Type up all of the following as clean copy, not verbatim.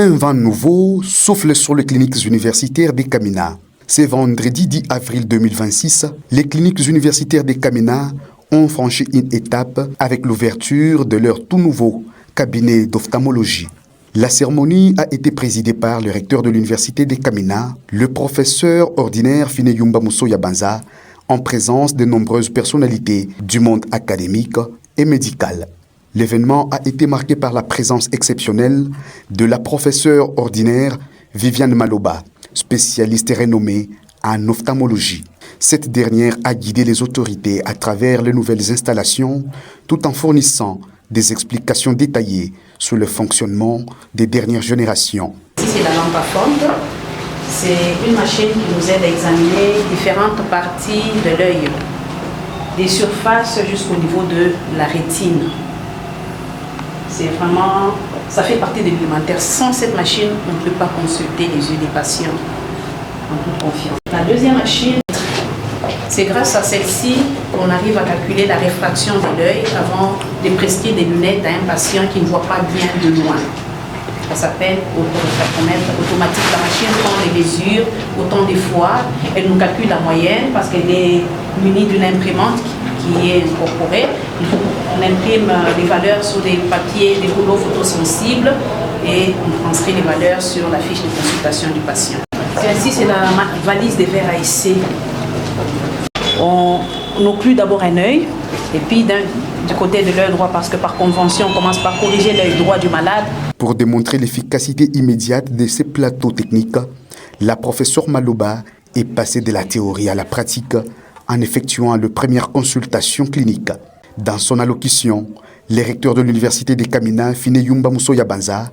Un vent nouveau souffle sur les cliniques universitaires des Kamina. Ce vendredi 10 avril 2026, les cliniques universitaires des Kamina ont franchi une étape avec l'ouverture de leur tout nouveau cabinet d'ophtalmologie. La cérémonie a été présidée par le recteur de l'université des Kamina, le professeur ordinaire Fineyumba Musso Yabanza, en présence de nombreuses personnalités du monde académique et médical. L'événement a été marqué par la présence exceptionnelle de la professeure ordinaire Viviane Maloba, spécialiste renommée en ophtalmologie. Cette dernière a guidé les autorités à travers les nouvelles installations, tout en fournissant des explications détaillées sur le fonctionnement des dernières générations. Ici, c'est la lampe à fonte. C'est une machine qui nous aide à examiner différentes parties de l'œil, des surfaces jusqu'au niveau de la rétine. C'est vraiment, ça fait partie de l'alimentaire. Sans cette machine, on ne peut pas consulter les yeux des patients en toute confiance. La deuxième machine, c'est grâce à celle-ci qu'on arrive à calculer la réfraction de l'œil avant de prescrire des lunettes à un patient qui ne voit pas bien de loin. Ça s'appelle autorefractomètre automatique. La machine prend les mesures autant de fois. Elle nous calcule la moyenne parce qu'elle est munie d'une imprimante qui est incorporée. On imprime les valeurs sur des papiers, des rouleaux photosensibles et on transcrit les valeurs sur la fiche de consultation du patient. Celle-ci, c'est la valise des verres à essai. On occlue d'abord un œil et puis du côté de l'œil droit parce que par convention, on commence par corriger l'œil droit du malade. Pour démontrer l'efficacité immédiate de ces plateaux techniques, la professeure Maloba est passée de la théorie à la pratique en effectuant la première consultation clinique. Dans son allocution, le recteur de l'université des Kamina, Fineyumba Musso Yabanza,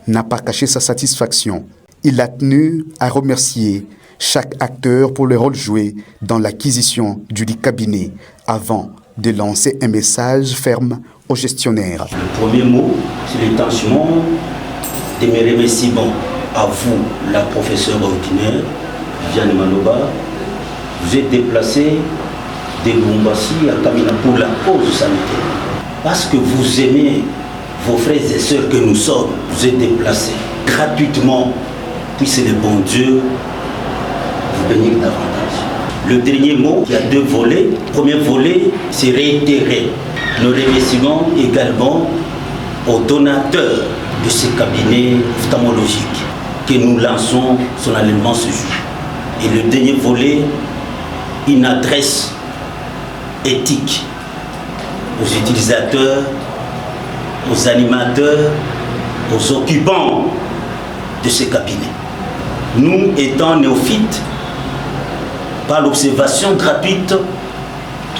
n'a pas caché sa satisfaction. Il a tenu à remercier chaque acteur pour le rôle joué dans l'acquisition du dit cabinet avant de lancer un message ferme aux gestionnaires. Le premier mot, c'est l'intention de mes remerciements à vous, la professeure ordinaire, Viviane Maloba. Vous êtes déplacé de Lubumbashi à Kamina pour la cause sanitaire. Parce que vous aimez vos frères et sœurs que nous sommes, vous êtes déplacés gratuitement, puis c'est le bon Dieu vous bénir davantage. Le dernier mot, il y a deux volets. Le premier volet, c'est réitérer nos remerciements également aux donateurs de ce cabinet ophtalmologique que nous lançons solennellement ce jour. Et le dernier volet, une adresse éthique aux utilisateurs, aux animateurs, aux occupants de ce cabinet. Nous, étant néophytes, par l'observation gratuite,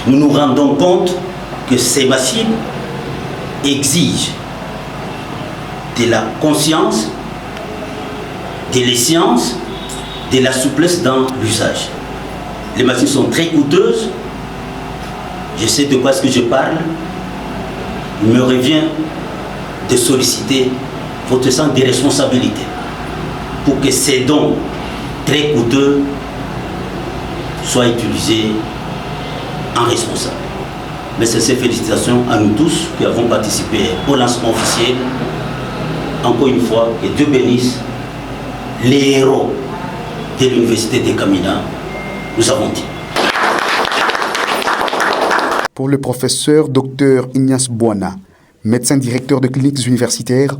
nous nous rendons compte que ces machines exigent de la conscience, de l'escience, de la souplesse dans l'usage. Les machines sont très coûteuses. Je sais de quoi est-ce que je parle. Il me revient de solliciter votre sens de responsabilité pour que ces dons très coûteux soient utilisés en responsable. Mais c'est ces félicitations à nous tous qui avons participé au lancement officiel. Encore une fois, que Dieu bénisse les héros de l'université des Kamina. Nous avons dit. Pour le professeur Dr Ignace Bouana, médecin directeur de cliniques universitaires,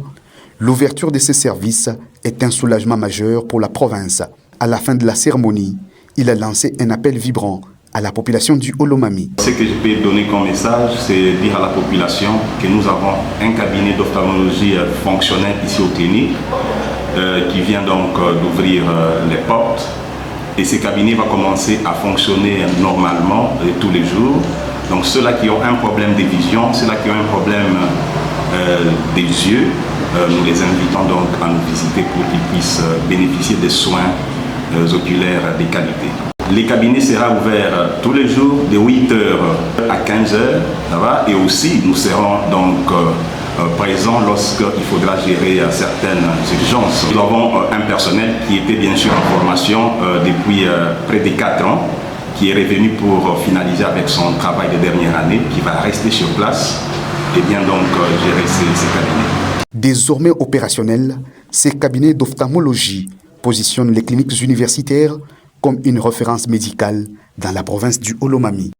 l'ouverture de ces services est un soulagement majeur pour la province. À la fin de la cérémonie, il a lancé un appel vibrant à la population du Olomami. Ce que je peux donner comme message, c'est dire à la population que nous avons un cabinet d'ophtalmologie fonctionnel ici au clinique qui vient donc d'ouvrir les portes. Et ce cabinet va commencer à fonctionner normalement tous les jours. Donc ceux-là qui ont un problème de vision, ceux-là qui ont un problème des yeux, nous les invitons donc à nous visiter pour qu'ils puissent bénéficier des soins oculaires de qualité. Le cabinet sera ouvert tous les jours de 8h à 15h, et aussi nous serons donc présents lorsqu'il faudra gérer certaines urgences. Nous avons un personnel qui était bien sûr en formation depuis près de 4 ans, qui est revenu pour finaliser avec son travail de dernière année, qui va rester sur place et bien donc gérer ces cabinets. Désormais opérationnel, Ces cabinets d'ophtalmologie positionnent les cliniques universitaires comme une référence médicale dans la province du Olomami.